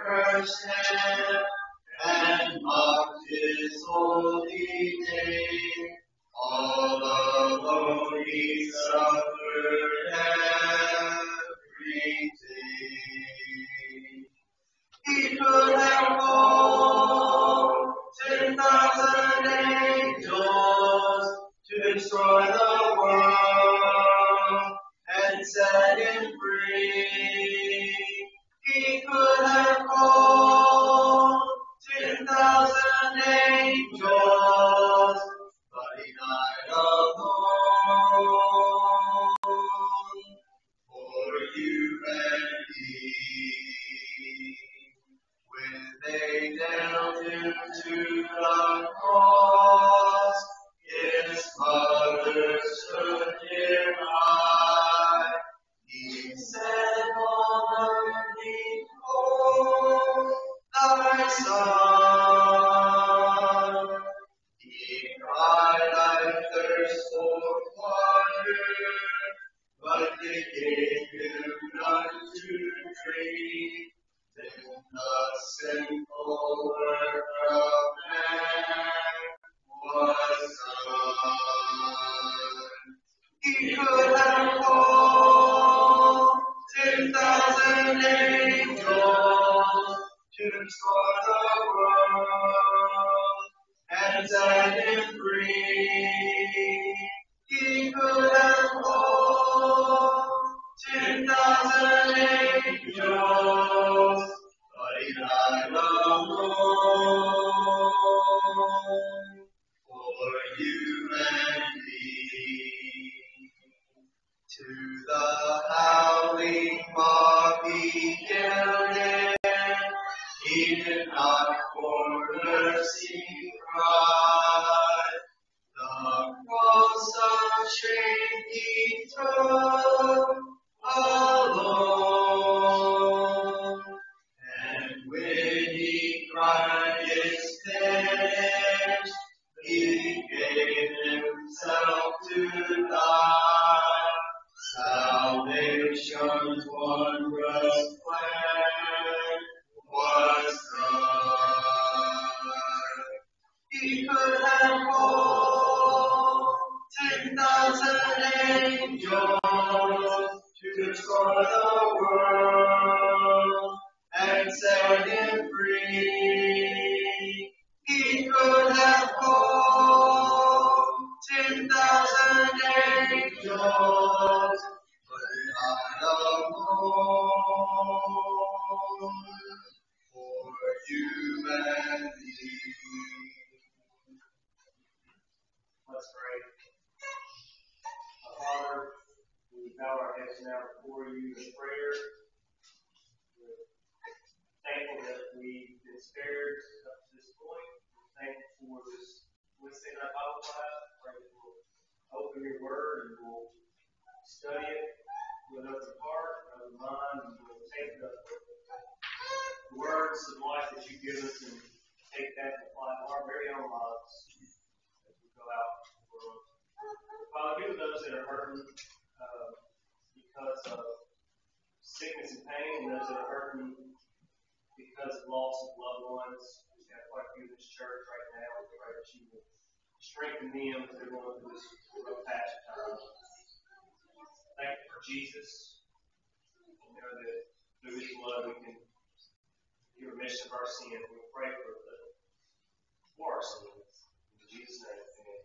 crushed him and mocked his holy name. All alone he suffered everything. He could have called 10,000 angels to destroy the world and set him free. He could have called 10,000 angels, but he died alone for you and me. When they nailed him to the cross, his mother stood nearby. He said, "Mother, behold thy son." He cried, "I thirst for water," but they gave him none to drink. Then the sinful work of man was done. He could have called 10,000 angels to destroy the world and set him free. He could have called 10,000 angels, but he died alone for you and me. To the howling mob he yielded. He did not for mercy cry. The cross of shame he took alone. And when he cried, "It's finished," he gave himself to die. Salvation's wondrous plan was done. He could have called 10,000 angels to destroy the world and set him free. He could have called 10,000 angels, but not alone for you and me. Let's pray. Father, we bow our heads now before you in prayer. We're thankful that we've been spared up to this point. We're thankful for this Wednesday night Bible class. Pray that we'll open your word and we'll study it with an open heart, an open mind, and we'll take the words of life that you've given us and take that and apply to our very own lives as we go out in the world. Father, be with those that are hurting because of sickness and pain, and those that are hurting because of loss of loved ones. We've got quite a few in this church right now. We pray that you will strengthen them as they're going through this rough patch of time. Thank you for Jesus. We know that through his blood we can get remission of our sin. We pray for our sins. In Jesus' name, amen.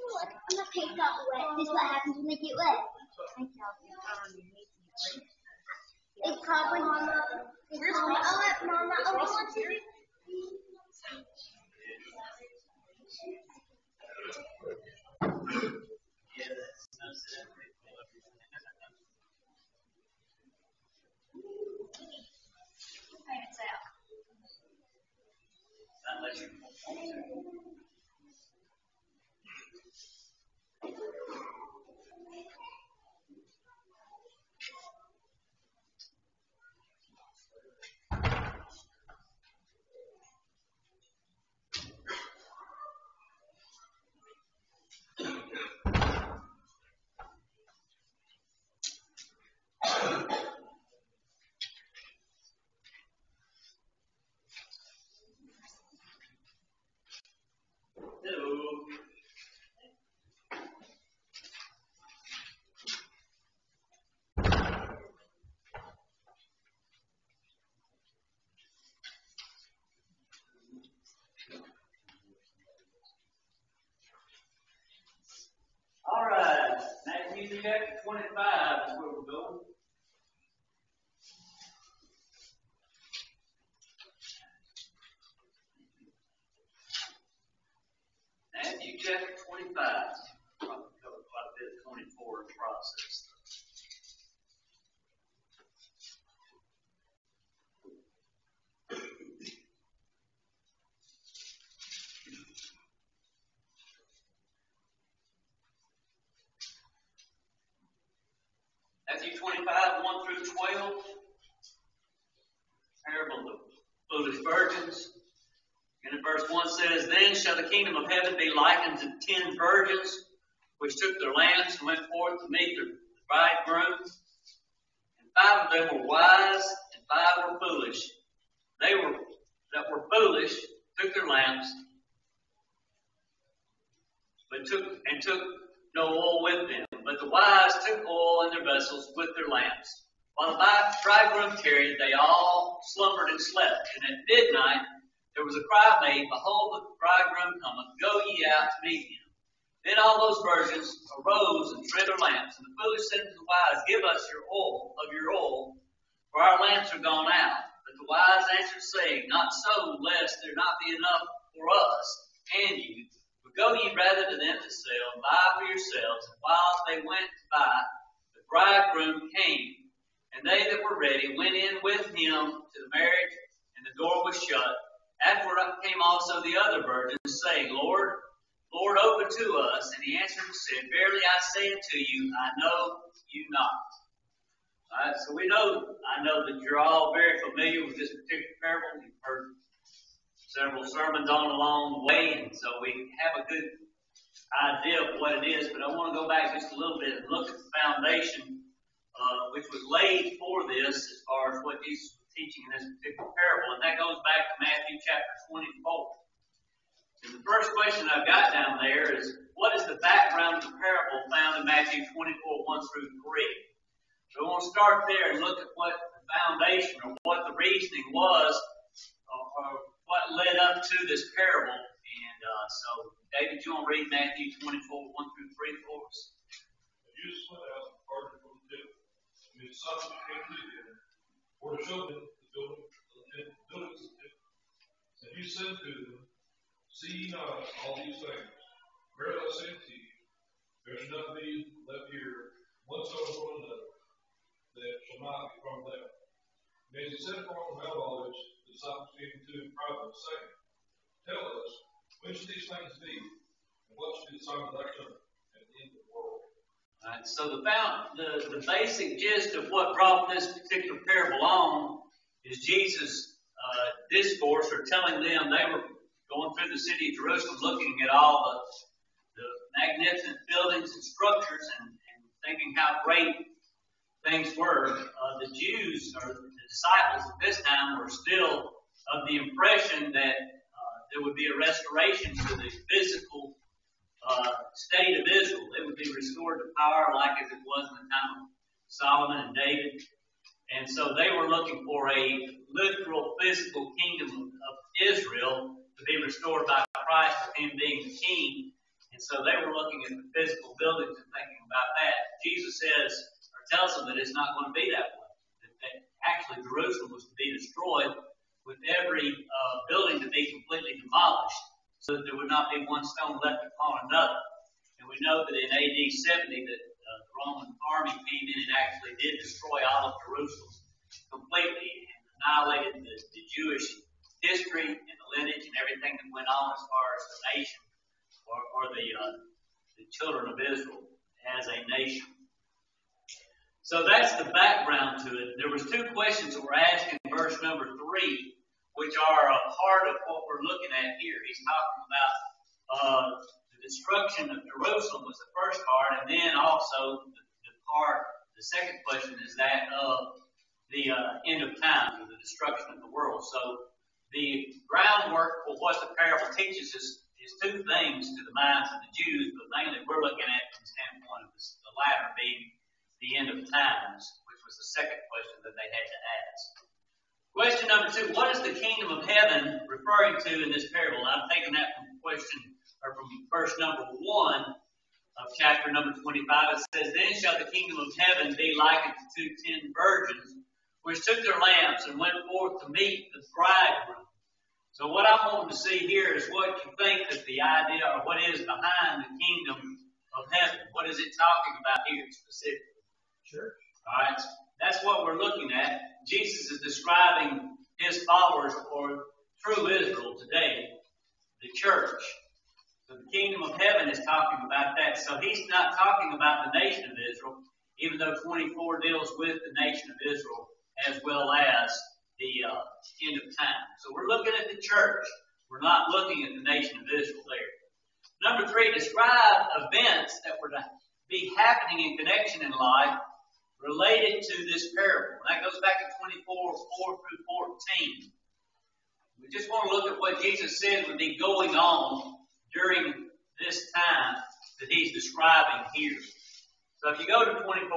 Look, my paint got wet. This is what happens when they get wet. It's probably Mama. I'll let Mama. Oh, I want to. chapter 25. Probably covered quite a bit of 24 process. Matthew 25, 1 through 12. Parable of the foolish virgins. And in verse 1 says, Then shall the kingdom of heaven be likened to 10 virgins, which took their lamps and went forth to meet their bridegroom. And 5 of them were wise, and 5 were foolish. They that were foolish took their lamps, but took no oil with them. But the wise took oil in their vessels with their lamps. While the bridegroom tarried, they all slumbered and slept. And at midnight there was a cry made, Behold, the bridegroom cometh, go ye out to meet him. Then all those virgins arose and trimmed their lamps. And the foolish said to the wise, Give us your oil, for our lamps are gone out. But the wise answered, saying, Not so, lest there not be enough for us and you. But go ye rather to them to sell, and buy for yourselves. And while they went to buy, the bridegroom came. And they that were ready went in with him to the marriage, and the door was shut. Afterward came also the other virgins, saying, Lord, open to us. And he answered and said, Verily I say unto you, I know you not. All right, so I know that you're all very familiar with this particular parable. You've heard several sermons on along the way, and so we have a good idea of what it is. But I want to go back just a little bit and look at the foundation which was laid for this as far as what Jesus was teaching in this particular parable. And that goes back to Matthew chapter 24. And the first question I've got down there is, what is the background of the parable found in Matthew 24, 1 through 3? So we want to start there and look at what the foundation or what the reasoning was or what led up to this parable. And so, David, you want to read Matthew 24, 1 through 3 for us? Jesus went out and departed from the temple, and his disciples came to him, for to show them the buildings of the temple. And he said to them, See ye not all these things? Verily I say unto you, there shall not be left here one stone upon another, that shall not be from them. And as he sat upon the Mount of Olives, the disciples came to him privately, saying, Tell us, when shall these things be? And what shall be the sign of thy coming and the end of the world? All right, so the basic gist of what brought this particular parable on is Jesus' discourse, or telling them they were going through the city of Jerusalem, looking at all the magnificent buildings and structures, and thinking how great things were. The Jews, or the disciples at this time, were still of the impression that there would be a restoration to the physical state of Israel. It would be restored to power like as it was in the time of Solomon and David. And so they were looking for a literal physical kingdom of Israel to be restored by Christ, with him being the king. And so they were looking at the physical buildings and thinking about that. Jesus says, or tells them that it's not going to be that way. That actually Jerusalem was to be destroyed, with every building to be completely demolished, so that there would not be one stone left upon another. And we know that in AD 70 that the Roman army came in and actually did destroy all of Jerusalem completely, and annihilated the Jewish history and the lineage and everything that went on as far as the nation or the children of Israel as a nation. So that's the background to it. There was 2 questions that were asked in verse number 3, which are a part of what we're looking at here. He's talking about the destruction of Jerusalem was the first part, and then also the second question is that of the end of times, or the destruction of the world. So the groundwork for what the parable teaches is 2 things to the minds of the Jews, but mainly we're looking at from the standpoint of the latter being the end of times, which was the second question that they had to ask. Question number 2, what is the kingdom of heaven referring to in this parable? I'm taking that from verse number 1 of chapter number 25. It says, Then shall the kingdom of heaven be likened to 10 virgins, which took their lamps and went forth to meet the bridegroom. So what I'm wanting to see here is what you think that the idea, or what is behind the kingdom of heaven. What is it talking about here specifically? Sure. All right. That's what we're looking at. Jesus is describing his followers, or true Israel today, the church. So the kingdom of heaven is talking about that. So he's not talking about the nation of Israel, even though 24 deals with the nation of Israel as well as the end of time. So we're looking at the church. We're not looking at the nation of Israel there. Number 3, describe events that were to be happening in connection in life related to this parable. That goes back to 24, 4 through 14. We just want to look at what Jesus said would be going on during this time that he's describing here. So if you go to 24,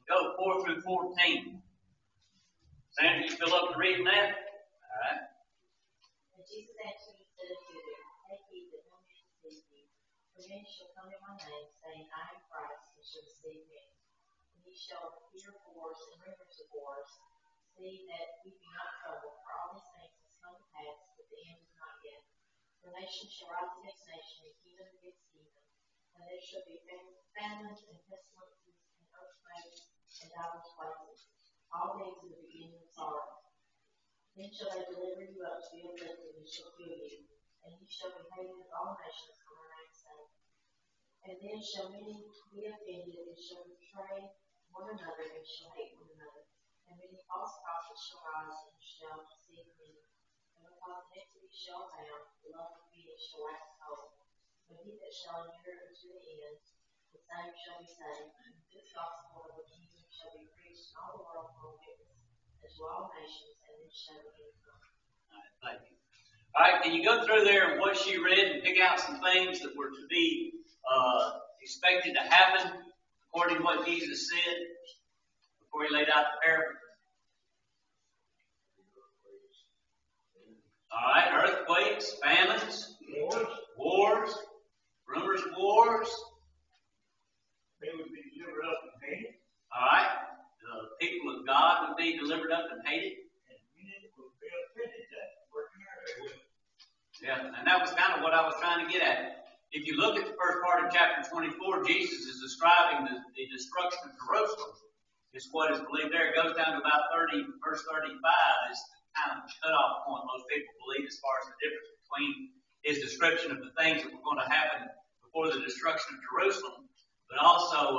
go 4 through 14. Sandra, you feel up to reading that? All right. And Jesus answered and said unto them, Take heed that no man deceive you. For many shall come in my name, saying, I am Christ, and shall deceive many. And ye shall hear of wars and rumors of wars. See that ye be not troubled, for all these things must come to pass, but the end is not yet. For nation shall rise against nation, and kingdom against kingdom. And there shall be famines and pestilences and earthquakes in divers places. All these are the beginning of sorrow. Then shall they deliver you up to be afflicted, and shall kill you. And ye shall be hated of all nations for my name's sake. And then shall many be offended, and shall betray one another, and shall hate one another. And many false prophets shall rise, and shall deceive many. And because iniquity shall abound, the love of many shall wax cold. But he that shall endure unto the end, the same shall be saved. And this gospel of the kingdom shall be preached in all the world for a witness unto all nations, and then shall the end come. All right, thank you. All right, can you go through there and what she read and pick out some things that were to be expected to happen according to what Jesus said before he laid out the parable? All right, earthquakes, famines, wars, rumors of wars. They would be delivered up and hated. All right, the people of God would be delivered up and hated. And many would be offended that working there. Yeah, and that was kind of what I was trying to get at. If you look at the first part of chapter 24, Jesus is describing the destruction of Jerusalem. It's what is believed there. It goes down to about verse 35 is kind of the cutoff point most people believe as far as the difference between his description of the things that were going to happen before the destruction of Jerusalem, but also,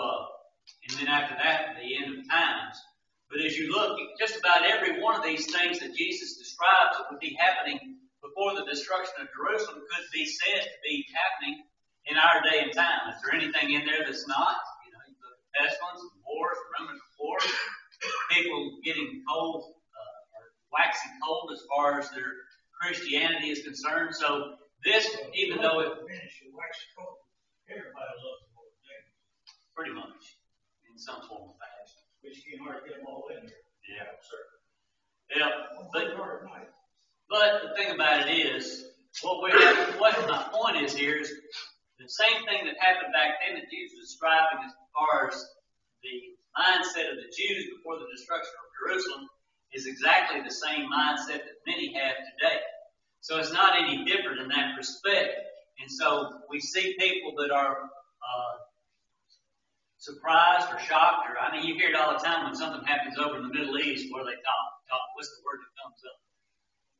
and then after that, the end of times. But as you look, just about every one of these things that Jesus describes that would be happening before the destruction of Jerusalem could be said to be happening in our day and time. Is there anything in there that's not? You know, the pestilence, wars, rumors of wars, people getting cold, waxing cold as far as their Christianity is concerned. So this, even though it wax cold, everybody loves the Lord Jesus. Pretty much, in some form or fashion. But you can't hardly get them all in here. Yeah. Sir. Yeah. But the thing about it is, what my point is here is the same thing that happened back then that Jesus was describing as far as the mindset of the Jews before the destruction of Jerusalem is exactly the same mindset that many have today. So it's not any different in that respect. And so we see people that are surprised or shocked, or I mean, you hear it all the time when something happens over in the Middle East where they talk. What's the word that comes up?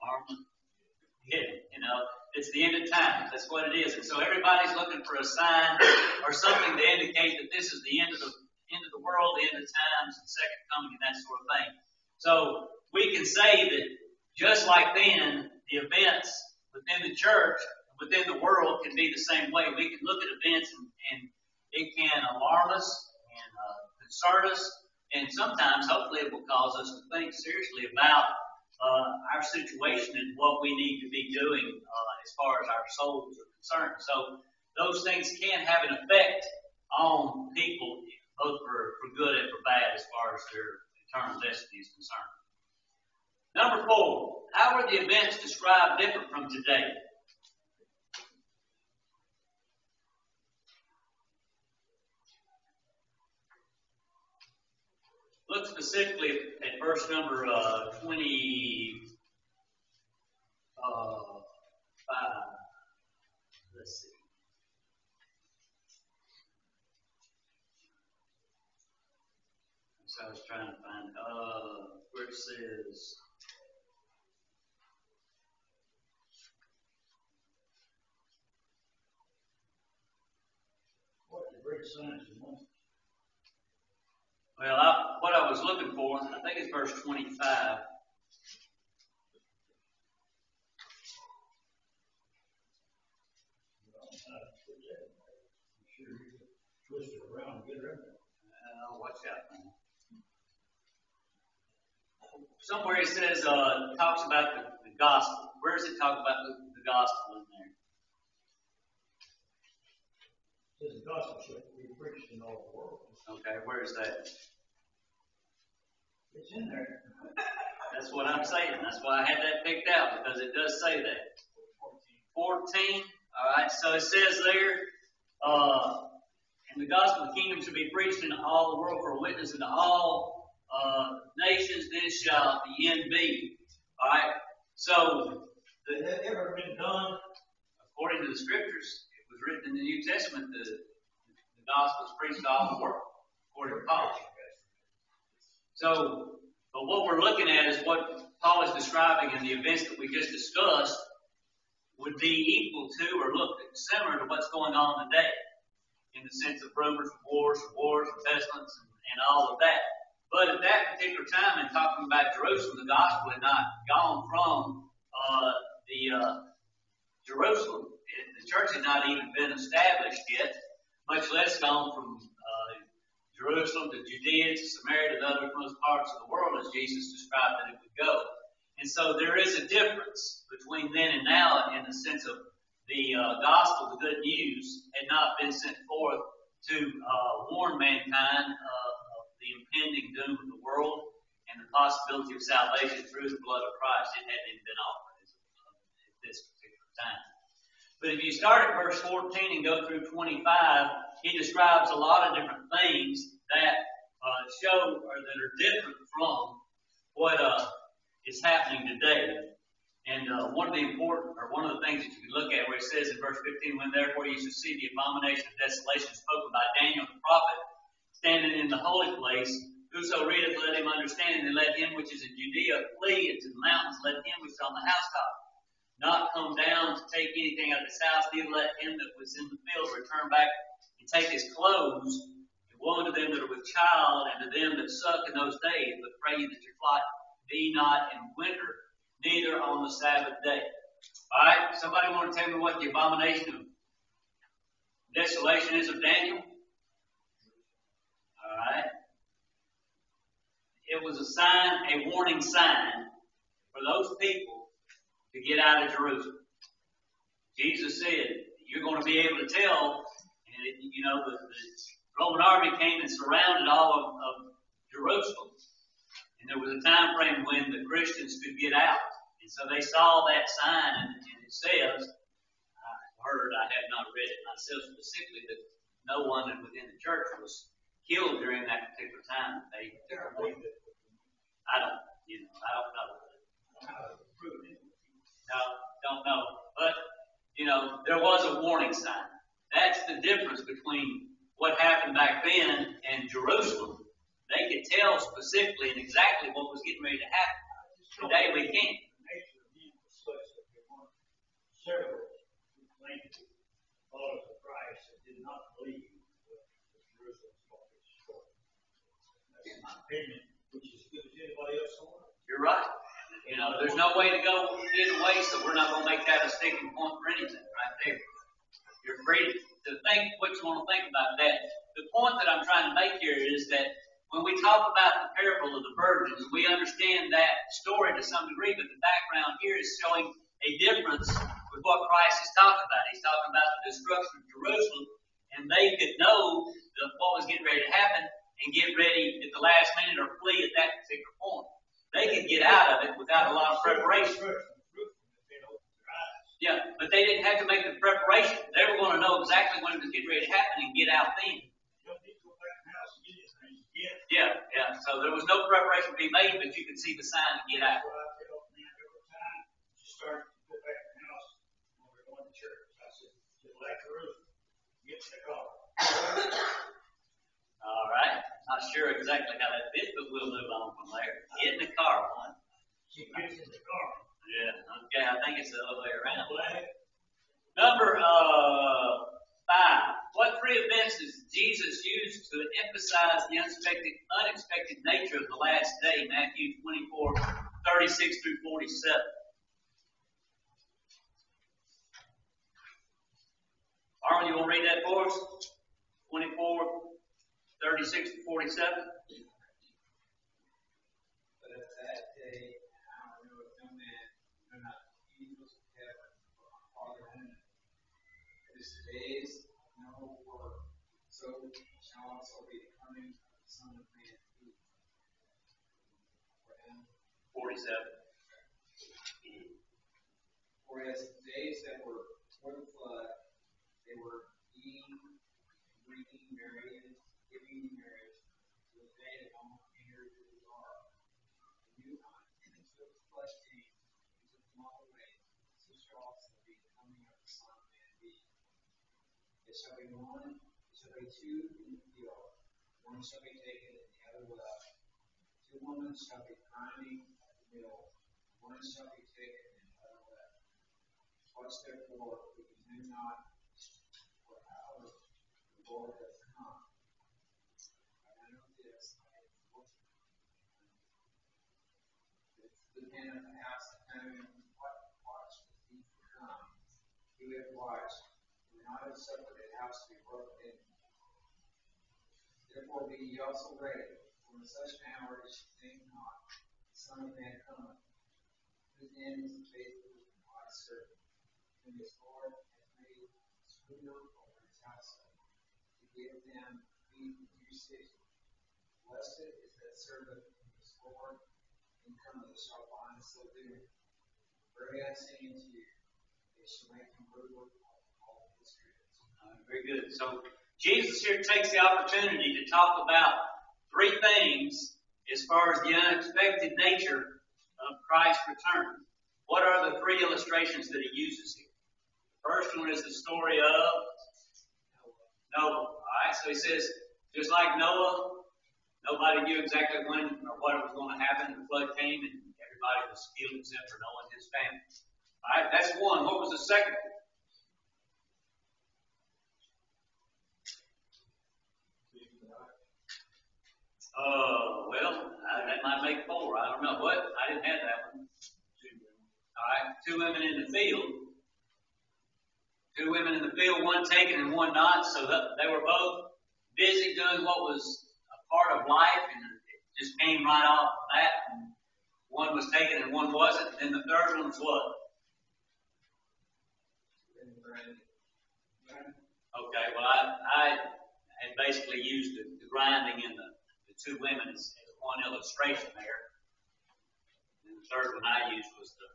Armageddon. You know, it's the end of time. That's what it is. And so everybody's looking for a sign or something to indicate that this is the end of the world, the end of times, and second coming, and that sort of thing. So we can say that just like then, the events within the church, within the world, can be the same way. We can look at events and it can alarm us and concern us, and sometimes, hopefully, it will cause us to think seriously about our situation and what we need to be doing as far as our souls are concerned. So those things can have an effect on people, both for good and for bad, as far as their eternal destiny is concerned. Number 4, how are the events described different from today? Look specifically at verse number 20. Let's see. So I was trying to find where it says. What the great signs and wonders? Well, what I was looking for, I think it's verse 25. Sure, you can twist it around and get it in there. Watch out, man. Somewhere it says, talks about the gospel. Where does it talk about the gospel in there? It says the gospel should be preached in all the world. Okay, where is that? It's in there. That's what I'm saying. That's why I had that picked out, because it does say that. 14. All right, so it says there, and the gospel of the kingdom shall be preached in all the world for a witness unto all nations, then shall the end be. All right, so Has that ever been done? According to the scriptures, it was written in the New Testament that the gospel is preached to all the world, according to Paul. So, but what we're looking at is what Paul is describing in the events that we just discussed would be equal to or look similar to what's going on today, in the sense of rumors of wars, pestilence, and all of that. But at that particular time, in talking about Jerusalem, the gospel had not gone from Jerusalem. The church had not even been established yet, much less gone from Jerusalem to Judea to Samaria to the uttermost parts of the world, as Jesus described that it would go. And so there is a difference between then and now in the sense of the gospel, the good news, had not been sent forth to warn mankind of the impending doom of the world and the possibility of salvation through the blood of Christ. It hadn't even been offered at this particular time. But if you start at verse 14 and go through 25, he describes a lot of different things that show or that are different from what is happening today. And one of the things that you can look at where it says in verse 15, when therefore you shall see the abomination of desolation spoken by Daniel the prophet, standing in the holy place, whoso readeth, let him understand, and let him which is in Judea flee into the mountains, let him which is on the housetop not come down to take anything out of his house, neither let him that was in the field return back and take his clothes. And woe unto them that are with child, and to them that suck in those days, but pray ye that your flight be not in winter, neither on the Sabbath day. Alright, somebody want to tell me what the abomination of desolation is of Daniel? Alright. It was a sign, a warning sign for those people to get out of Jerusalem. Jesus said, you're going to be able to tell, and the Roman army came and surrounded all of Jerusalem. And there was a time frame when the Christians could get out. And so they saw that sign, and it says, I have not read it myself specifically, that no one within the church was killed during that particular time. I don't know. No, don't know. But, there was a warning sign. That's the difference between what happened back then and Jerusalem. They could tell specifically and exactly what was getting ready to happen. Today we can't. Several who claimed to follow Christ and did not believe that Jerusalem was destroyed. That's my opinion, which is good as anybody else on it. You're right. There's no way to go either way, so we're not going to make that a sticking point for anything right there. You're free to think what you want to think about that. The point that I'm trying to make here is that when we talk about the parable of the virgins, we understand that story to some degree, but the background here is showing a difference with what Christ is talking about. He's talking about the destruction of Jerusalem, and they could know what was getting ready to happen and get ready at the last minute or flee at that particular point. They could get out of it without a lot of preparation. Yeah, but they didn't have to make the preparation. They were going to know exactly when it was getting ready to happen and get out then. Yeah. So there was no preparation to be made, but you could see the sign to get out. Start to put exactly how that fits, but we'll move on from there. Get in the car, one. She gets in the car. Yeah, okay, I think it's the other way around. Flag. Number 5. What 3 events does Jesus use to emphasize the unexpected nature of the last day? Matthew 24:36 through 47. Arlen, you want to read that for us? 24:36 to 47. But at that day, an hour knoweth no man, no not the angels of heaven, but my Father only. It is the days of no work, so shall also be the coming of the Son of Man be. 47. Whereas the days that were before the flood, they were eating, drinking, marrying, giving in marriage, to the day that Noah entered into the ark. And knew not, until the flood came, and took them all away, so shall also be the coming of the Son of Man be. There shall be two in the field, one shall be taken and the other left. 2 women shall be grinding at the mill, one shall be taken and the other left. Watch therefore, for you know not what hour the Lord hath come. But I know this, I am fortunate. If the man of the house had known what watch the thief would come, he would have watched, and would not have suffered the house to be broken in. Therefore be ye also ready, for in such an hour as ye think not, the Son of Man cometh. Whose end is the faithful and wise servant, whom his Lord hath made ruler over his household, to give them meat in due season. Blessed is that servant whom his Lord in coming shall find so doing. Very I say unto you, they shall make him ruler over all his goods. Very good. So Jesus here takes the opportunity to talk about 3 things as far as the unexpected nature of Christ's return. What are the 3 illustrations that he uses here? The first one is the story of Noah. Alright, so he says, just like Noah, nobody knew exactly when or what was going to happen. The flood came and everybody was killed except for Noah and his family. Alright, that's one. What was the second one? That might make 4. I don't know. What? I didn't have that one. Alright, 2 women in the field. 2 women in the field, one taken and one not. So they were both busy doing what was a part of life, and it just came right off that. And one was taken and one wasn't. And then the third one was what? Okay, well, I had basically used the grinding and the 2 women as one illustration there. And the third one I used was the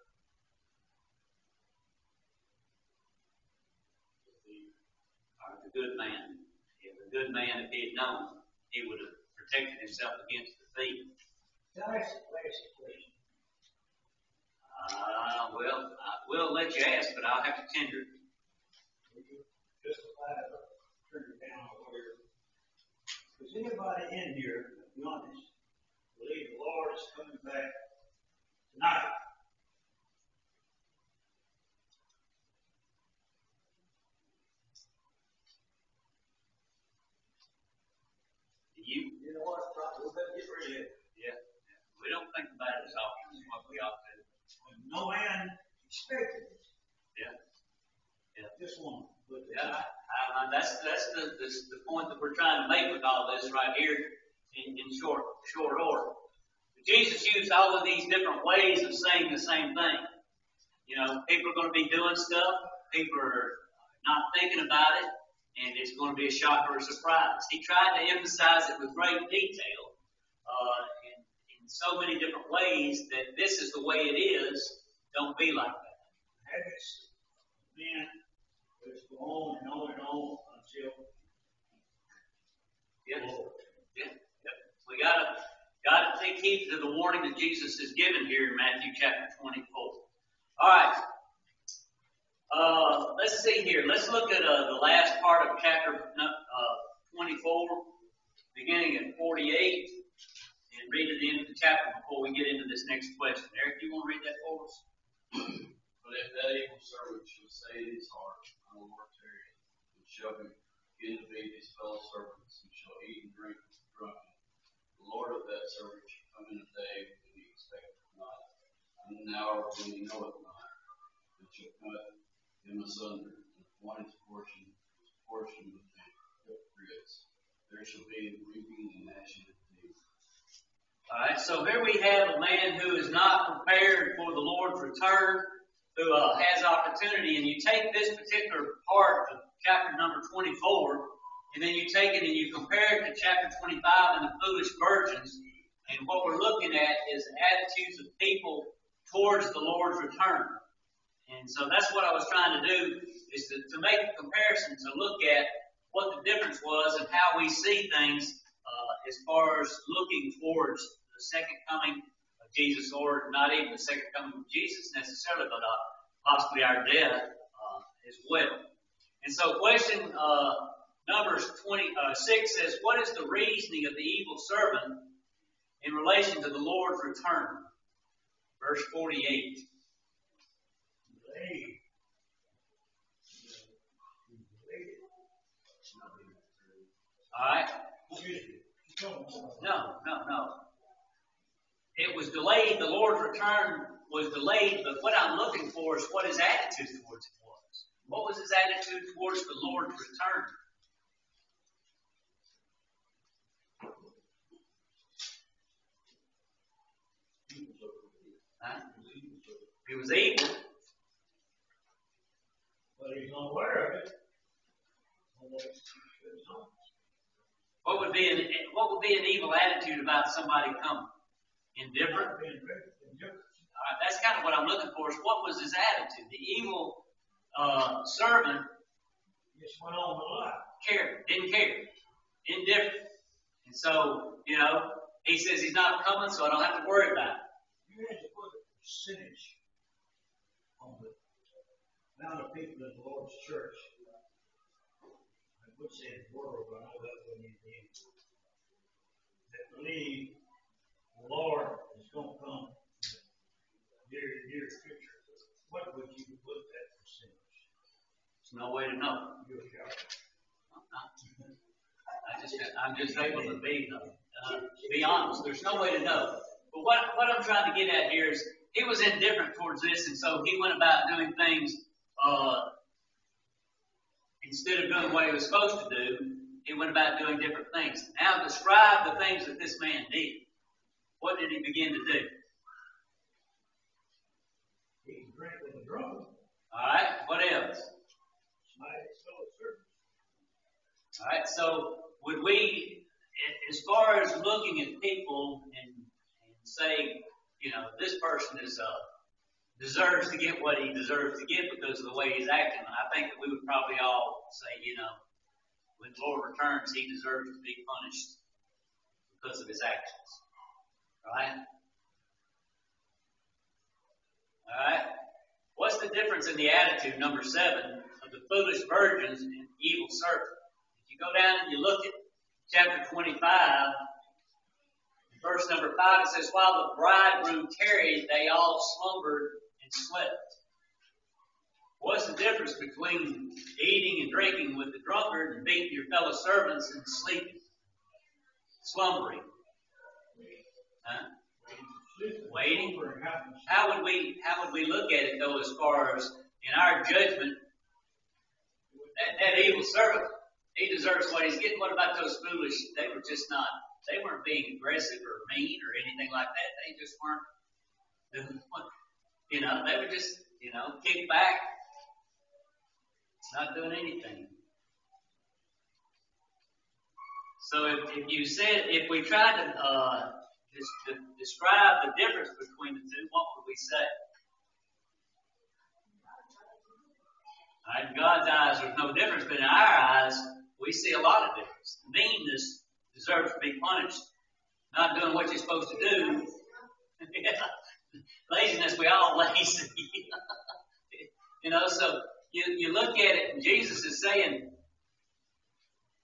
good man. If the good man, if he had known, he would have protected himself against the thief. Now that's a classic question. Well, I will let you ask, but I'll have to tender it. Will you justify it or turn it down or whatever? Does anybody in here, to be honest, believe the Lord is coming back tonight? You know what? We'll better get rid of it. Yeah. We don't think about it as often as what we ought to. No man expected it. Yeah. Just one. But Yeah. That's the point that we're trying to make with all this right here in short order. Jesus used all of these different ways of saying the same thing. You know, people are going to be doing stuff. People are not thinking about it. And it's going to be a shock or a surprise. He tried to emphasize it with great detail in so many different ways that this is the way it is. Don't be like that. Habits, man, let's go on and on and on until. Yeah. We gotta take heed to the warning that Jesus is given here in Matthew chapter 24. All right. Let's see here. Let's look at the last part of chapter 24. beginning at 48, and read to the end of the chapter before we get into this next question. Eric, do you want to read that for us? But if that evil servant shall say in his heart, I will not tarry, and shall begin to beat his fellow servants, and shall eat and drink drunken, the Lord of that servant shall come in a day when he expecteth not, and an hour when he knoweth not, and shall cut him asunder, and appoint his portion with the hypocrites. There shall be weeping and gnashing of teeth. All right, so here we have a man who is not prepared for the Lord's return, who has opportunity, and you take this particular part of chapter number 24, and then you take it and you compare it to chapter 25 and the foolish virgins, and what we're looking at is attitudes of people towards the Lord's return. And so that's what I was trying to do, is to make a comparison, to look at what the difference was and how we see things as far as looking towards the second coming of Jesus, or not even the second coming of Jesus necessarily, but possibly our death as well. And so question Numbers 26 says, what is the reasoning of the evil servant in relation to the Lord's return? Verse 48. All right. No. It was delayed. The Lord's return was delayed, but what I'm looking for is what his attitude towards it was. What was his attitude towards the Lord's return? Huh? He was evil. But he's unaware of it. What would be an evil attitude about somebody coming? Indifferent? All right, that's kind of what I'm looking for, is what was his attitude? The evil servant just went on with life. Didn't care. Indifferent. And so, he says he's not coming, so I don't have to worry about it. You had to put a percentage on the amount of people in the Lord's church. I would say in the world, but I know that wouldn't even be that believe the Lord is going to come in the near future. What would you put that percentage? There's no way to know. You're sure. I'm just able to be honest. There's no way to know. But what I'm trying to get at here is he was indifferent towards this, and so he went about doing things instead of doing what he was supposed to do. He went about doing different things. Now describe the things that this man did. What did he begin to do? He can drink with a drunk. All right. What else? All right. So would we, as far as looking at people and saying, this person deserves to get what he deserves to get because of the way he's acting, I think that we would probably all say, when the Lord returns, he deserves to be punished because of his actions. Right? All right. What's the difference in the attitude, number 7, of the foolish virgins and the evil servant? If you go down and you look at chapter 25, verse number 5, it says, while the bridegroom tarried, they all slumbered and slept. What's the difference between eating and drinking with the drunkard and beating your fellow servants and sleeping? Slumbering. Huh? Waiting. How would we look at it though, as far as in our judgment, that evil servant, he deserves what he's getting. What about those foolish? They weren't being aggressive or mean or anything like that. They just weren't doing, they were just, kick back, not doing anything. So if we tried to describe the difference between the two, what would we say? In God's eyes, there's no difference, but in our eyes, we see a lot of difference. Meanness deserves to be punished. Not doing what you're supposed to do. Laziness, we all lazy. So you look at it, and Jesus is saying,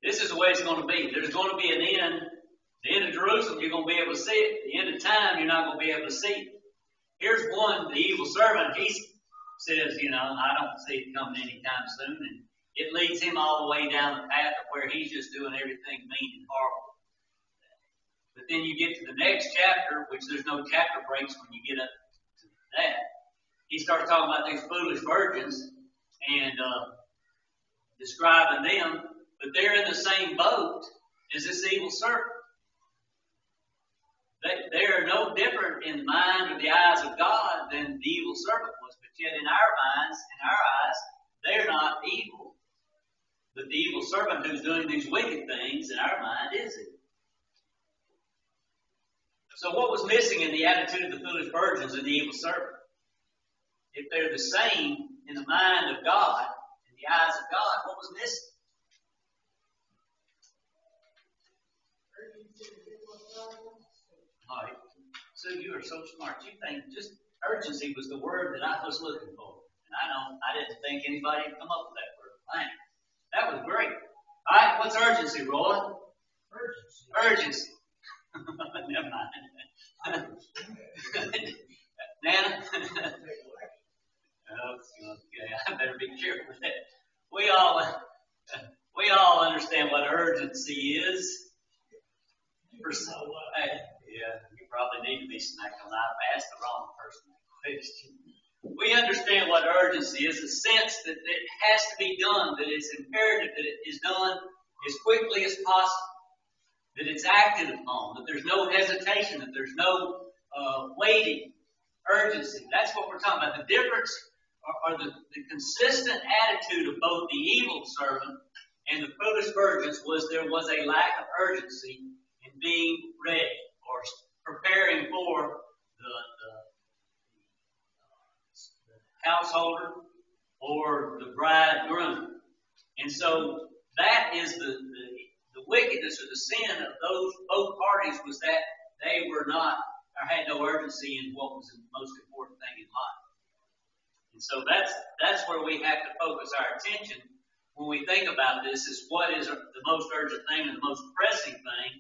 this is the way it's going to be. There's going to be an end. The end of Jerusalem, you're going to be able to see it. The end of time, you're not going to be able to see it. Here's one, the evil servant. He says, I don't see it coming anytime soon. And it leads him all the way down the path of where he's just doing everything mean and horrible. But then you get to the next chapter, which there's no chapter breaks when you get up to that. He starts talking about these foolish virgins and describing them, but they're in the same boat as this evil serpent. They are no different in the mind or the eyes of God than the evil serpent was, but yet in our minds, in our eyes, they're not evil. But the evil serpent who's doing these wicked things in our mind is evil. So what was missing in the attitude of the foolish virgins and the evil serpent? If they're the same in the mind of God, in the eyes of God, what was missing? All right. So you are so smart. You think just urgency was the word that I was looking for. And I didn't think anybody would come up with that word. Thanks. That was great. All right, what's urgency, Roy? Urgency. Never mind. Nana? Okay, I better be careful with that. We all understand what urgency is. Yeah, you probably need to be smacked on. I've asked the wrong person that question. We understand what urgency is, a sense that it has to be done, that it's imperative that it is done as quickly as possible, that it's acted upon, that there's no hesitation, that there's no waiting, urgency. That's what we're talking about. The difference or the consistent attitude of both the evil servant and the foolish virgins was there was a lack of urgency in being ready or preparing for the householder or the bridegroom. And so that is the wickedness or the sin of those both parties was that they were not or had no urgency in what was the most important thing in life. And so that's where we have to focus our attention when we think about this, is what is the most urgent thing and the most pressing thing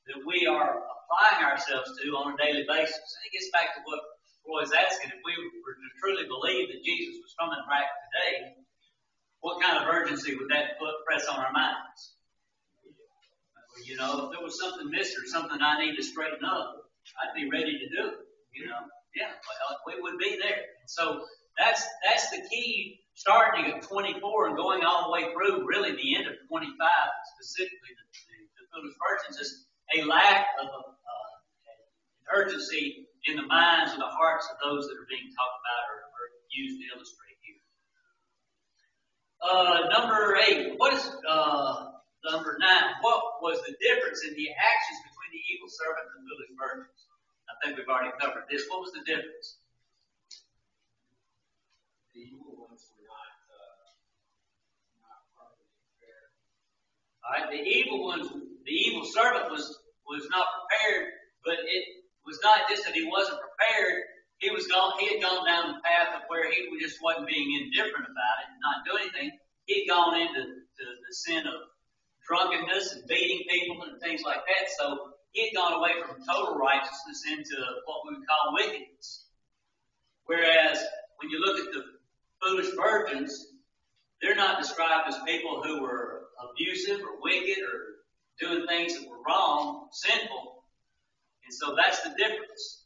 that we are applying ourselves to on a daily basis. And it gets back to what Roy's asking. If we were to truly believe that Jesus was coming back today, what kind of urgency would that press on our minds? If there was something missed or something I need to straighten up, I'd be ready to do it. Yeah, we would be there. And so that's the key, starting at 24 and going all the way through, really the end of 25, specifically the foolish virgins, is a lack of urgency in the minds or the hearts of those that are being talked about or used to illustrate here. Number 8. What is number 9? What was the difference in the actions between the evil servant and the foolish virgins? I think we've already covered this. What was the difference? The evil ones were not properly prepared. All right, the evil servant was not prepared, but it was not just that he wasn't prepared. He had gone down the path of where he just wasn't being indifferent about it and not doing anything. He had gone into the sin of drunkenness and beating people and things like that. So he had gone away from total righteousness into what we would call wickedness. Whereas when you look at the foolish virgins, they're not described as people who were abusive or wicked or doing things that were wrong, sinful. And so that's the difference.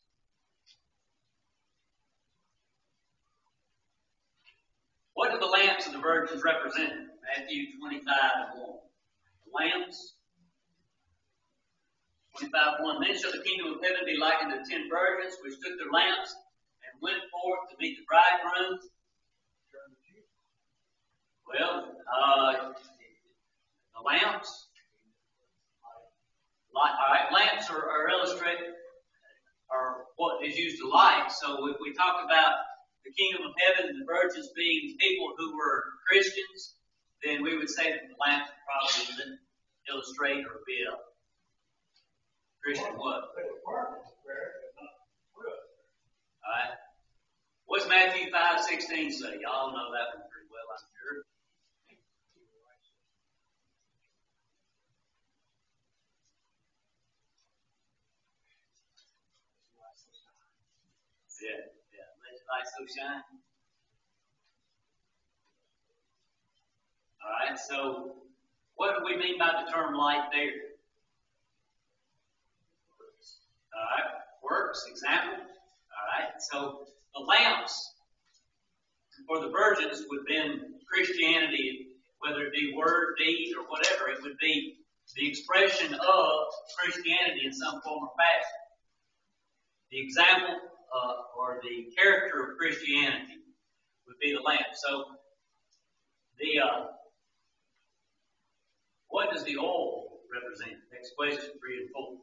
What do the lamps of the virgins represent? Matthew 25:1. The lamps. 25:1. Then shall the kingdom of heaven be likened to 10 virgins which took their lamps and went forth to meet the bridegroom. Well, the lamps. Lamps are illustrated, or what is used to light. So if we talk about the kingdom of heaven and the virgins being people who were Christians, then we would say that the lamps would probably illustrate or be a Christian what? Alright. What's Matthew 5:16 say? Y'all know that one pretty well, I'm sure. light so shine. All right, so what do we mean by the term light there? All right, works, example. All right, so the lamps for the virgins would have been Christianity, whether it be word, deed, or whatever. It would be the expression of Christianity in some form or fashion. The example or the character of Christianity would be the lamp. So the what does the oil represent? Next question, 3 and 4.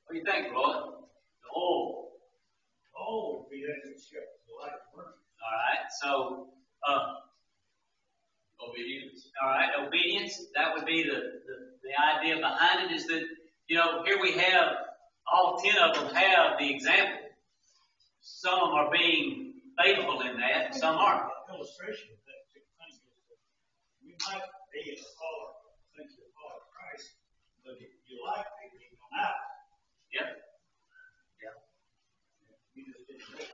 What do you think, Roy? The oil. Oh, would be that it's got the light burning. All right. So obedience. All right, obedience. That would be the idea behind it. Is that here we have all 10 of them have the example. Some are being faithful in that, and some aren't. Illustration of that thing is that you might be a follower, think you're a follower of Christ, but if you like it, you come out. Yep. Yep. You just didn't know it.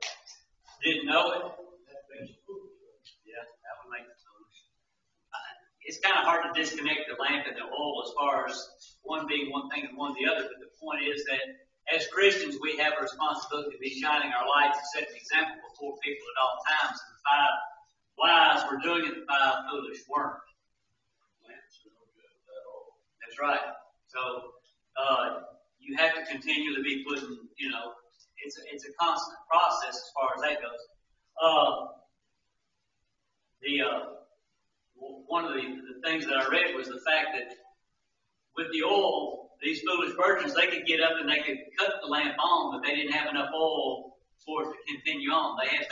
Didn't know it. That makes you foolish. Yeah, that would make it foolish. It's kind of hard to disconnect the lamp and the oil as far as one being one thing and one the other, but the point is that as Christians, we have a responsibility to be shining our lights and setting an example before people at all times. And the 5 wise were doing it, the 5 foolish weren't. That's right. So you have to continually be putting, it's a constant process as far as that goes. One of the things that I read was the fact that with the oil, these foolish virgins, they could get up and they could cut the lamp on, but they didn't have enough oil for it to continue on. They had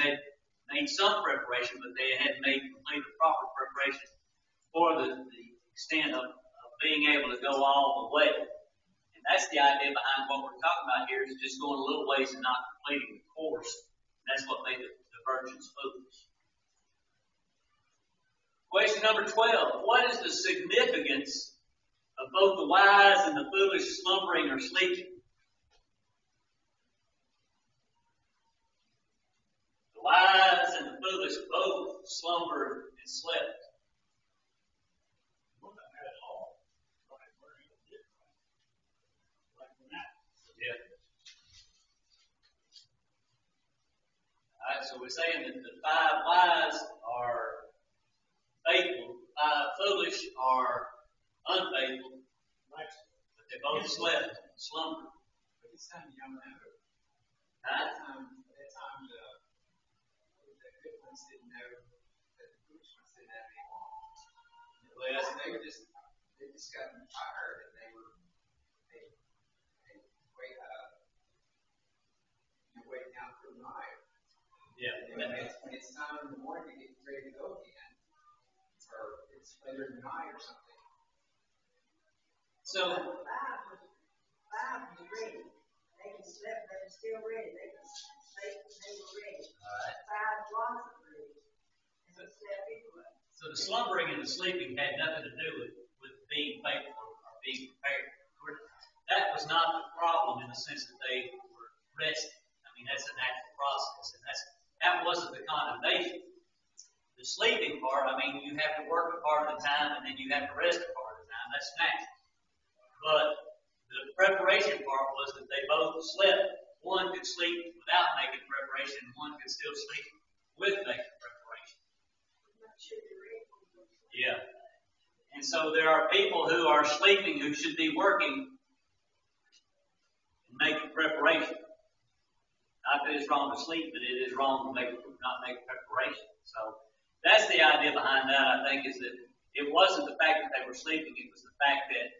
made some preparation, but they hadn't made complete or proper preparation for the extent of being able to go all the way. And that's the idea behind what we're talking about here, is just going a little ways and not completing the course. That's what made the virgins foolish. Question number 12. What is the significance of both the wise and the foolish slumbering or sleeping? The wise and the foolish both slumbered and slept. Well, not at all. Right, where you did right. Like we're not. Yeah. All right, so we're saying that the 5 wise are faithful, 5 foolish are unfaithful, but they both slept, slumbered. But this time you don't know. Huh? That time the good ones didn't know that the foolish ones didn't have any law. Well, So they just got tired and they wait down for the night. yeah. And when it's time in the morning to get ready to go again, or it's later in the night or something. So, 5 was ready. They can sleep, they were still ready. They were ready. all right. 5 wasn't ready. And they slept anyway. So the slumbering and the sleeping had nothing to do with being faithful or being prepared. That was not the problem in the sense that they were resting. I mean, that's a natural process, and that wasn't the condemnation. The sleeping part, I mean, you have to work a part of the time, and then you have to rest a part of the time. That's natural. But the preparation part was that they both slept. One could sleep without making preparation, and one could still sleep with making preparation. Yeah. And so there are people who are sleeping who should be working and making preparation. Not that it's wrong to sleep, but it is wrong to not make preparation. So that's the idea behind that, I think, is that it wasn't the fact that they were sleeping, it was the fact that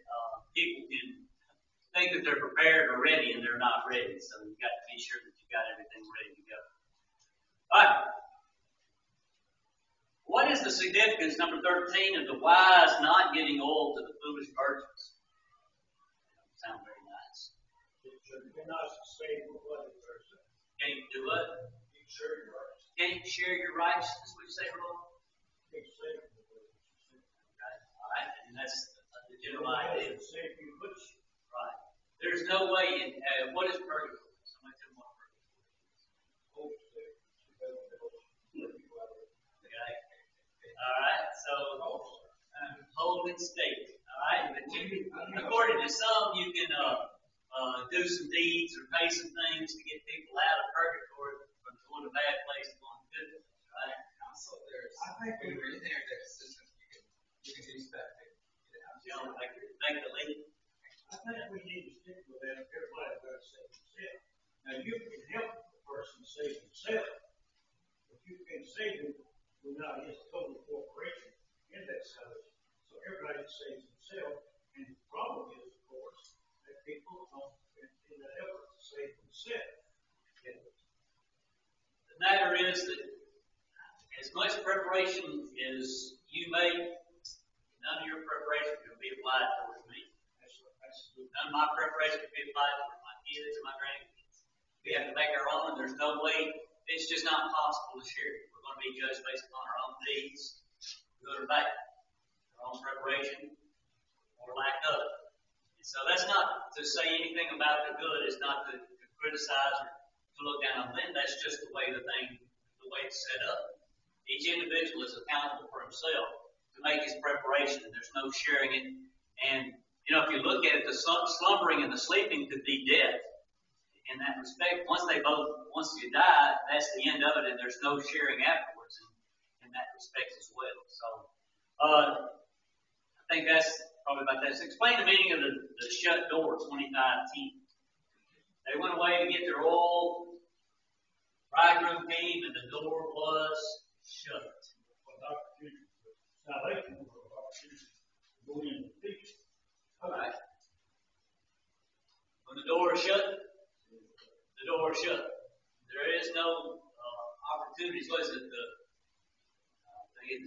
people can think that they're prepared or ready and they're not ready. So you've got to be sure that you've got everything ready to go. All right. What is the significance, number 13, of the wise not getting oil to the foolish virgins? Sound very nice. You're not saved with what it is. Can't do what? You share your rights. Can't share your righteousness, would you say, Roy? You're saved with what it is. Okay. All right. And that's the general idea. Save you which. Right. There's no way what is purgatory? Somebody tell me what purgatory is. Okay. All right. So, holding state. All right. But according to some, you can do some deeds or pay some things to get people out of purgatory from going to a bad place to going to good place. Right. Also, when we're in there, there's systems you can use that to get out. You know, like the lead. I think we need to stick with that. Everybody's got to save themselves. Now, you can help the person save himself, but you can save him without his total cooperation in that salvation. So everybody saves himself, and the problem is, of course, that people don't in the effort to save themselves. The matter is that as much preparation as you make, none of your preparation can be applied towards me. None of my preparation can be applied towards my kids or my grandkids. We have to make our own, and there's no way, it's just not possible to share it. We're going to be judged based upon our own deeds, good or bad, our own preparation, or lack of. And so that's not to say anything about the good, it's not to criticize or to look down on them. That's just the way the way it's set up. Each individual is accountable for himself to make his preparation, and there's no sharing it. And, you know, if you look at it, the slumbering and the sleeping could be death in that respect. Once you die, that's the end of it, and there's no sharing afterwards in that respect as well. So, I think that's probably about that. So explain the meaning of the shut door, 25:10. They went away to get their oil. Bridegroom came, and the door was shut. Salvation was an opportunity to go in and teach. All right. When the door is shut, the door is shut. There is no opportunities. What is it? The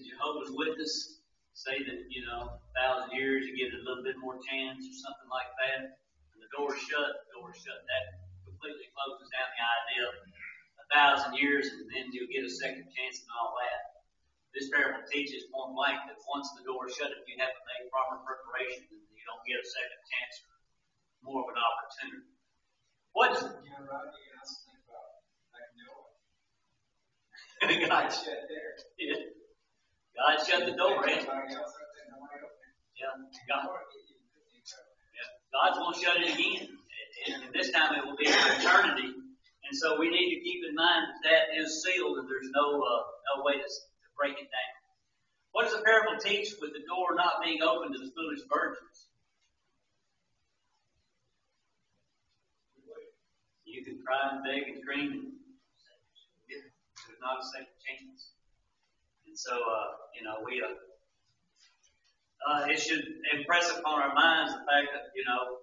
Jehovah's Witness say that, 1,000 years you get a little bit more chance or something like that. And the door is shut, That completely closes down the idea of 1,000 years and then you'll get a second chance and all that. This parable teaches point blank that once the door is shut, if you haven't made proper preparation, then you don't get a second chance or more of an opportunity. What? Right? You can also think about like Noah. God shut there. Yeah. God shut the door, eh? Nobody else up there, nobody open. Yeah. God's going to shut it again. And this time it will be for eternity. And so we need to keep in mind that is sealed and there's no way to break it down. What does the parable teach with the door not being open to the foolish virgins? You can cry and beg and scream and there's not a second chance. And so, it should impress upon our minds the fact that,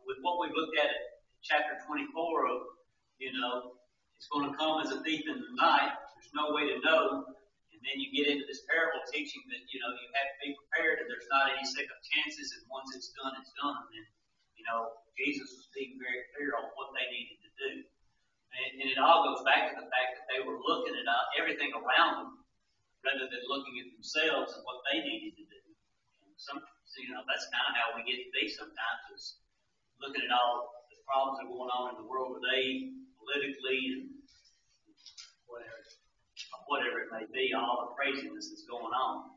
with what we looked at in chapter 24 of, it's going to come as a thief in the night. There's no way to know. And then you get into this parable teaching that, you have to be prepared and there's not any second chances. And once it's done, it's done. And, Jesus was being very clear on what they needed to do. And it all goes back to the fact that they were looking at everything around them rather than looking at themselves and what they needed to do. And that's kind of how we get to be sometimes, is looking at all the problems that are going on in the world today, politically and whatever it may be, all the craziness that's going on.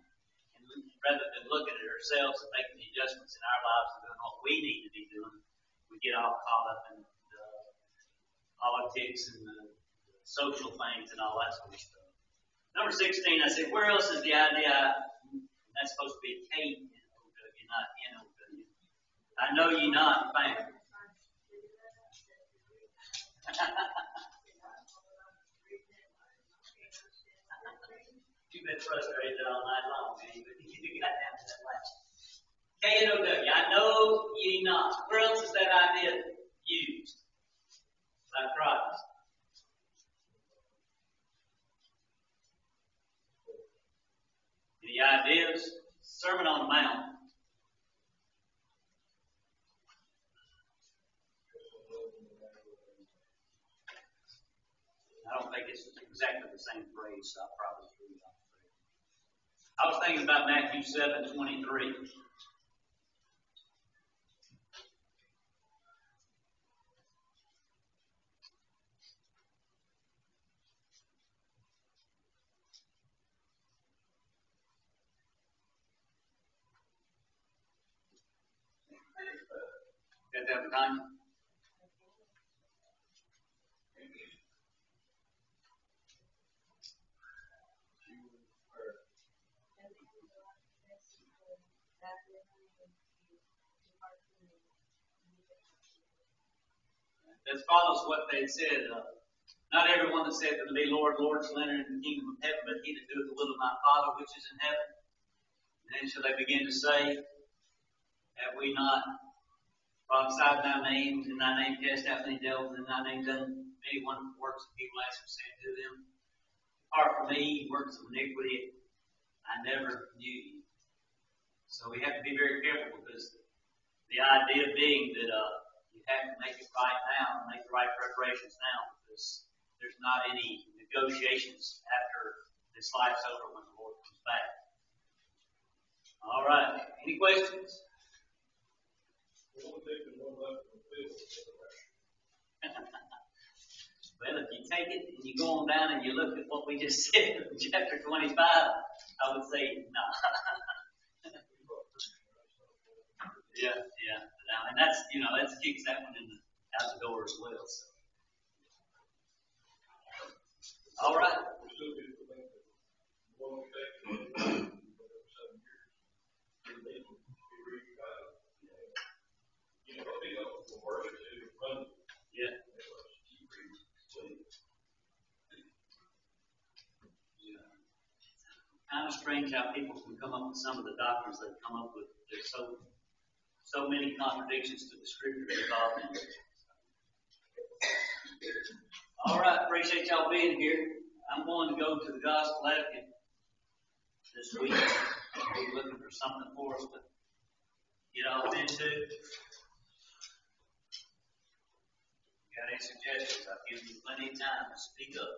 And rather than looking at ourselves and making the adjustments in our lives and doing what we need to be doing, we get all caught up in the politics and the social things and all that sort of stuff. Number 16, I said, where else is the idea? That's supposed to be K-N-O-W, not N-O-W. I know ye not found. You've been frustrated all night long, man. You got down to that last. K-N-O-W, I know ye not. Where else is that idea used? By Christ. Any ideas? Sermon on the Mount. I don't think it's exactly the same phrase, so I'll probably read it off. I was thinking about Matthew 7:23. Got that, Tanya? That follows what they said. Not everyone that saith unto me, Lord, Lord, shall enter into the kingdom of heaven, but he that doeth the will of my Father which is in heaven. And then shall they begin to say, have we not prophesied in thy name, in thy name cast out many devils, and in thy name done many wonderful works? And he will answer, saying to them, depart from me, works of iniquity, I never knew you. So we have to be very careful, because the idea being that you have to make it right now and make the right preparations now, because there's not any negotiations after this life's over when the Lord comes back. All right. Any questions? Well, if you take it and you go on down and you look at what we just said in chapter 25, I would say no. Yeah. And that's, that kicks that one out the door as well. So. All right. Yeah. Kind of strange how people can come up with some of the doctrines they've come up with. There's so many contradictions to the scriptures involved in it. All right, appreciate y'all being here. I'm going to go to the Gospel Advocate this week. I'll be looking for something for us to get off into. Got any suggestions? I've given you plenty of time to speak up.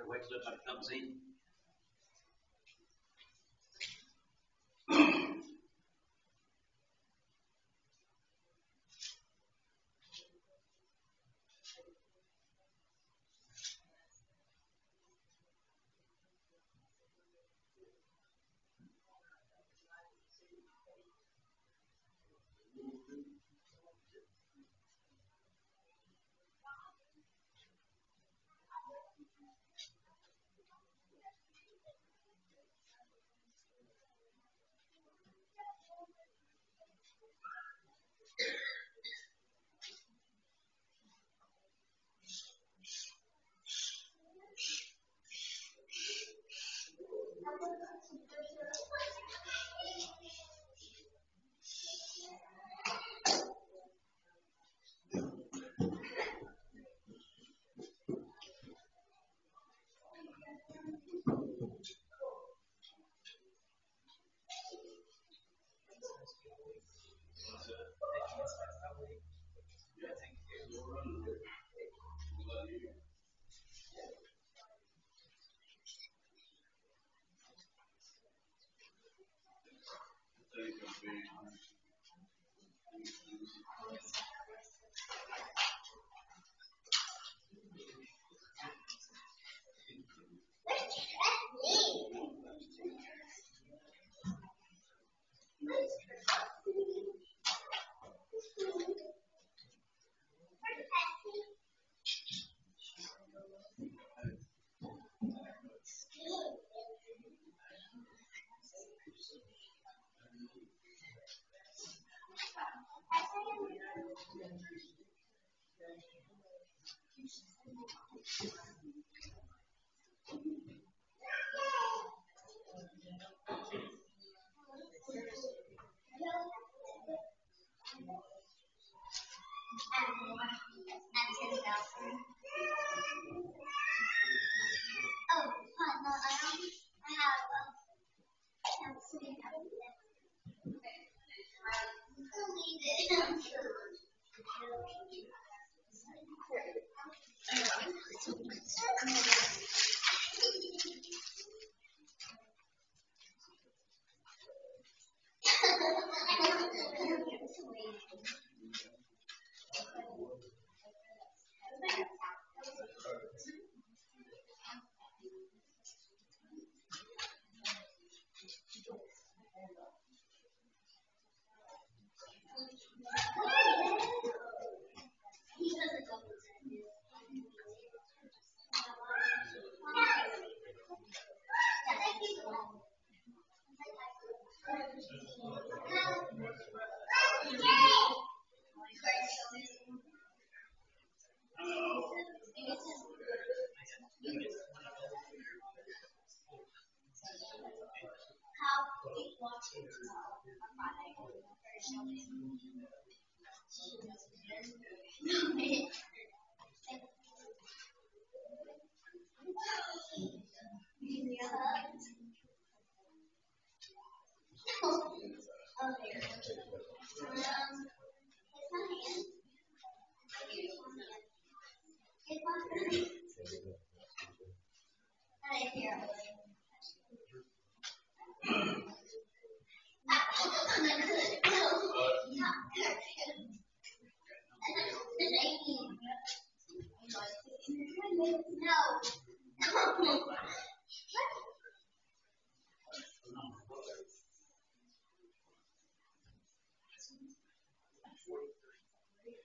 Wait till everybody comes in.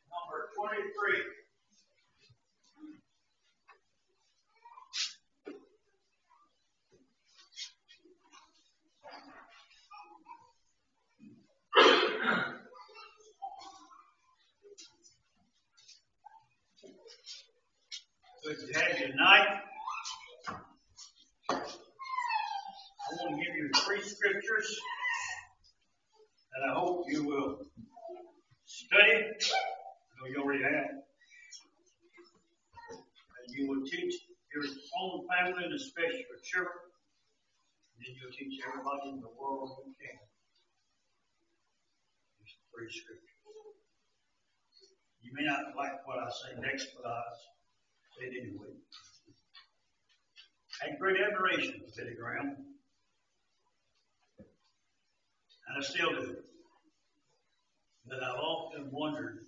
Number 23. Good to have you tonight. I want to give you 3 scriptures that I hope you will study. I know you already have. And you will teach your own family and especially your children. And then you'll teach everybody in the world who can. These 3 scriptures. You may not like what I say next, but I say it anyway. I had great admiration for Billy Graham. And I still do. But I've often wondered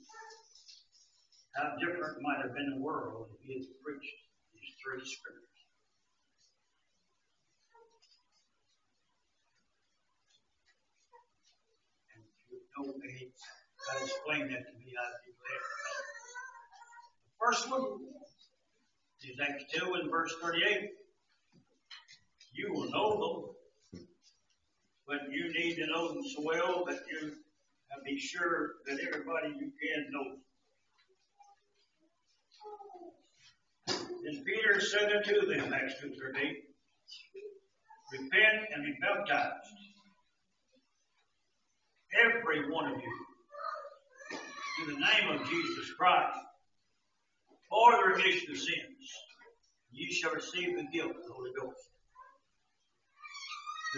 how different might have been the world if he had preached these 3 scriptures. And if you know me, I'd explain that to me, I'd be glad. The first one is Acts 2 and verse 38. You will know them, but you need to know them so well that you be sure that everybody you can knows. Then Peter said unto them, Acts 2:38, repent and be baptized, every one of you, in the name of Jesus Christ, for the remission of sins. You shall receive the gift of the Holy Ghost.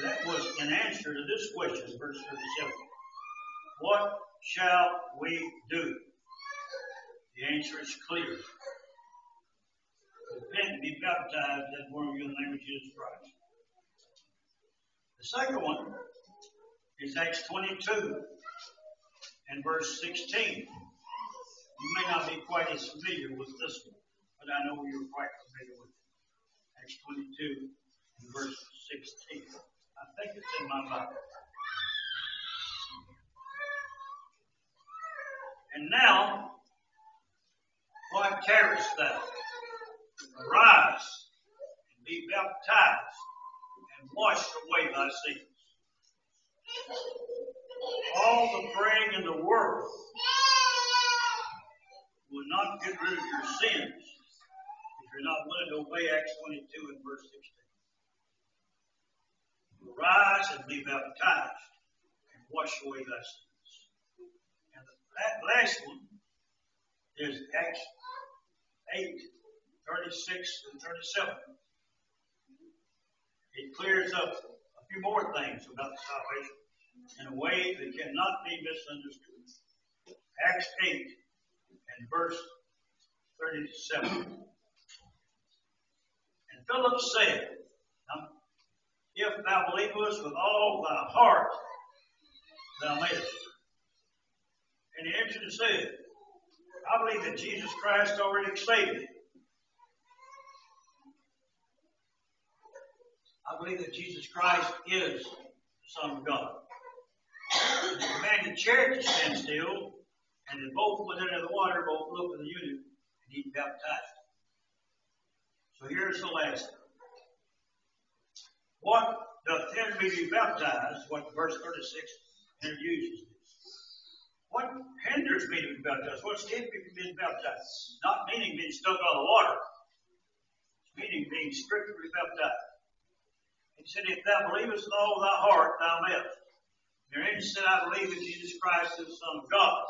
That was an answer to this question, verse 37. What shall we do? The answer is clear. Repent and be baptized as one of you in the name of Jesus Christ. The second one is Acts 22 and verse 16. You may not be quite as familiar with this one, but I know you're quite familiar with it. Acts 22 and verse 16. I think it's in my Bible. And now, why tarriest thou? Arise and be baptized and wash away thy sins. All the praying in the world will not get rid of your sins if you're not willing to obey Acts 22 and verse 16. You rise and be baptized and wash away thy sins. And that last one is Acts 8, 36 and 37. It clears up a few more things about salvation in a way that cannot be misunderstood. Acts 8 and verse 37. And Philip said, if thou believest with all thy heart, thou mayest. And he answered and said, I believe that Jesus Christ already saved me. I believe that Jesus Christ is the Son of God. And he commanded the chariot to stand still, and they both went into the water, both looked at the eunuch, and he baptized him. So here's the last one. What doth hinder me to be baptized? What verse 36 introduces this. What hinders me to be baptized? What's keeping me from being baptized? Not meaning being stuck out of the water. It's meaning being strictly baptized. He said, if thou believest with all thy heart, thou mayest. Therein he said, I believe that Jesus Christ is the Son of God.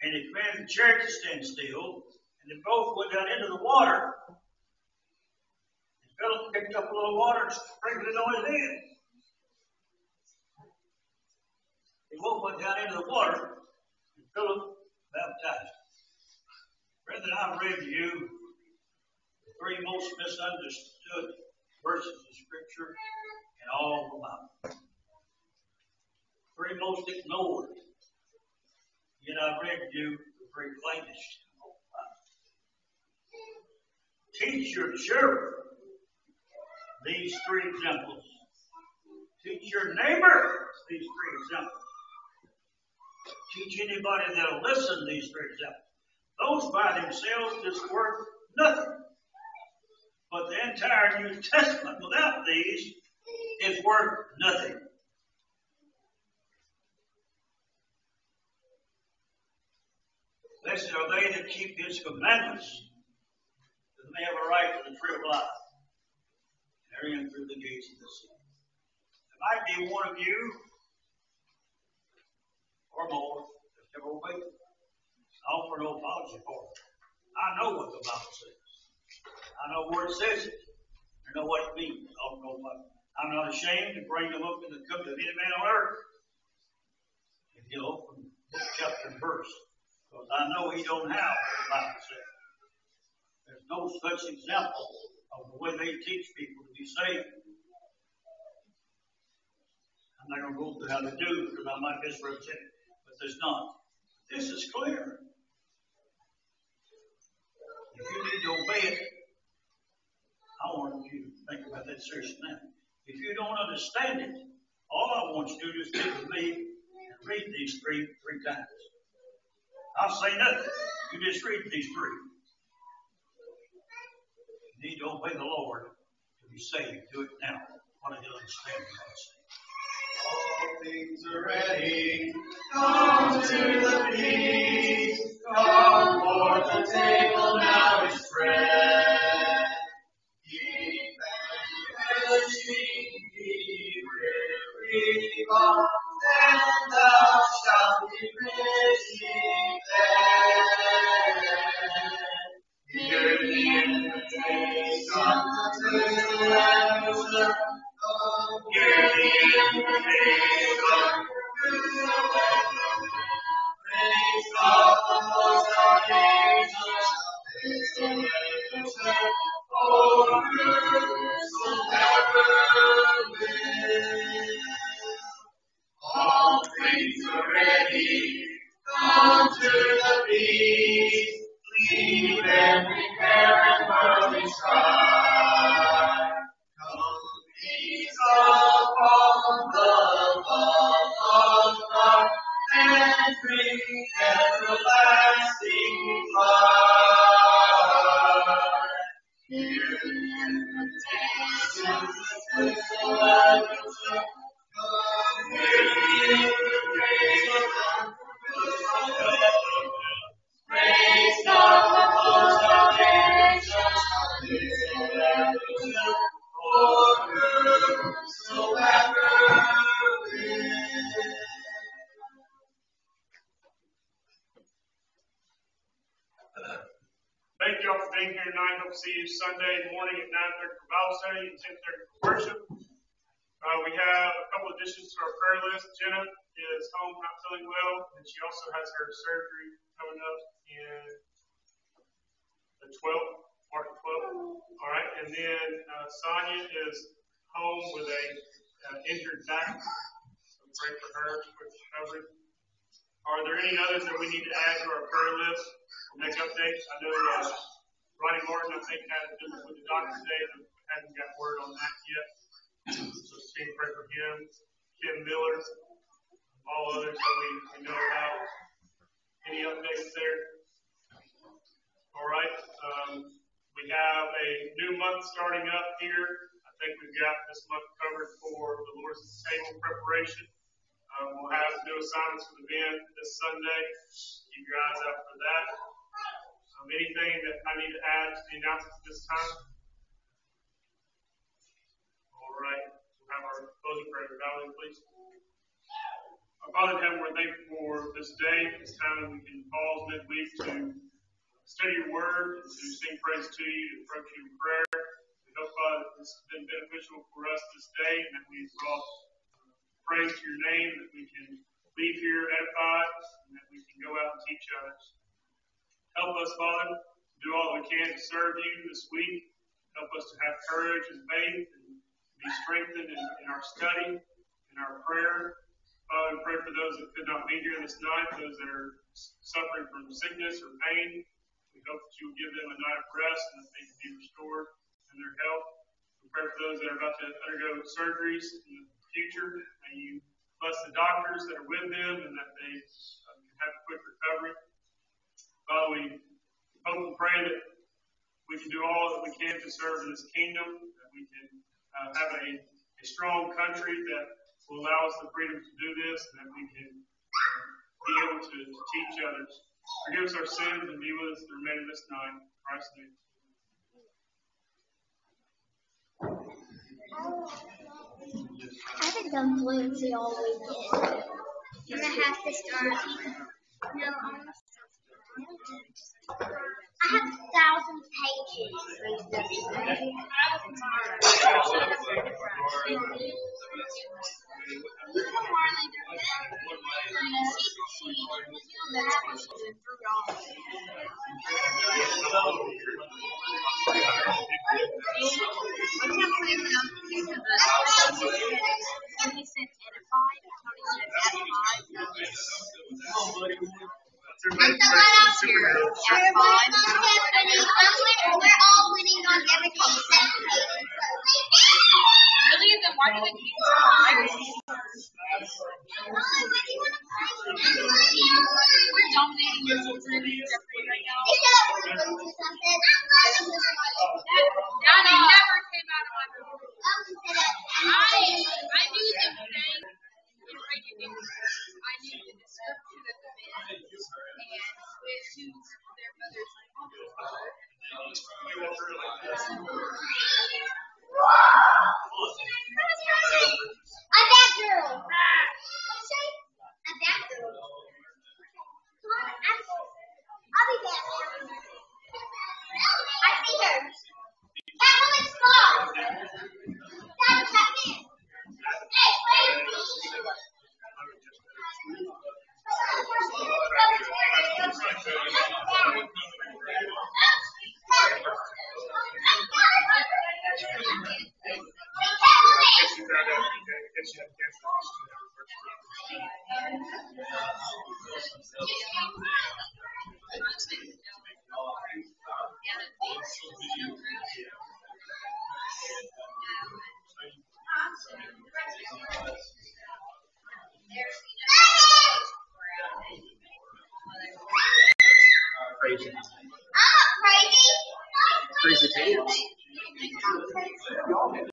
And he commanded the chariot to stand still, and they both went down into the water. And Philip picked up a little water and sprinkled it on his head. They both went down into the water, and Philip baptized. Brethren, I've read to you the three most misunderstood verses of Scripture in all the Bible. Three most ignored. Yet I've read to you the three plainest. Teach your children these three examples. Teach your neighbor these three examples. Teach anybody that'll listen these three examples. Those by themselves is worth nothing. But the entire New Testament without these is worth nothing. Blessed are they that keep his commandments, that they have a right to the tree of life, and enter in through the gates of the city. There might be one of you, or more, that's never obeyed it. I offer no apology for it. I know what the Bible says. I know where it says it. I know what it means. I'm not ashamed to bring them up in the company of any man on earth. If you open book, chapter, and verse. Because I know he don't have what the Bible says. There's no such example of the way they teach people to be saved. I'm not going to go through how to do it because I might misrepresent it. But there's not. This is clear. If you need to obey it, I want you to think about that seriously now. If you don't understand it, all I want you to do is stick with me and read these three times. I'll say nothing. You just read these three. You need to obey the Lord to be saved. Do it now. What do you understand what I'm saying? All things are ready. Come to the feast. Come for the table now is spread. Eat and worship, be weary, and thou shalt be received. Hear the invitation to the Lamb. Hear the invitation to the Lamb. Praise God, the Most High angels, for whosoever will. All things are ready. Come to the feast. Leave every care and worldly strife. Come, peace upon the love of God, and drink everlasting life. Hear the invitation to the Lamb. Come, hear the invitation to the Lamb. Thank you all for being here tonight. Hope to see you Sunday morning at 9:30 for Bible study and 10:30 for worship. We have a couple additions to our prayer list. Jenna is home not feeling well, and she also has her surgery coming up in the 12th, March 12th. All right, and then Sonia is home with a injured back. So pray for her quick recovery. Are there any others that we need to add to our prayer list or make updates? I know Ronnie Martin, I think, had a visit with the doctor today, but hasn't got word on that yet. So please pray for him. Kim Miller, all others that we know about. Any updates there? All right. We have a new month starting up here. I think we've got this month covered for the Lord's table preparation. We'll have new assignments for the men this Sunday. Keep your eyes out for that. Anything that I need to add to the announcements this time? All right. We'll have our closing prayer. Valerie, please. Our Father in heaven, we're thankful for this day, this time that we can pause midweek to study your word, and to sing praise to you, to approach you in prayer. We hope, Father, that this has been beneficial for us this day, and that we've brought praise to your name, that we can leave here edified, and that we can go out and teach others. Help us, Father, to do all that we can to serve you this week. Help us to have courage and faith and be strengthened in our study, in our prayer. Father, we pray for those that could not be here this night, those that are suffering from sickness or pain. We hope that you will give them a night of rest and that they can be restored in their health. We pray for those that are about to undergo surgeries in the future. May you bless the doctors that are with them and that they can have a quick recovery. Father, we hope and pray that we can do all that we can to serve in this kingdom, that we can have a strong country that will allow us the freedom to do this, and that we can be able to teach others. Forgive us our sins and be with us the remainder of this night. In Christ's name. I haven't done fluency all weekend. I'm gonna have to start. No, I have 1,000 pages. We're all winning on everything. Really? Then why do they keep We're dominating your children right now. Daddy never came out of my room. I knew them saying in radio I knew the description of the men and to their mothers like I'm that girl. I'm that girl. I'll be back. I see her. That woman's small. That's that man. Hey, wait. Crazy. Crazy. Crazy.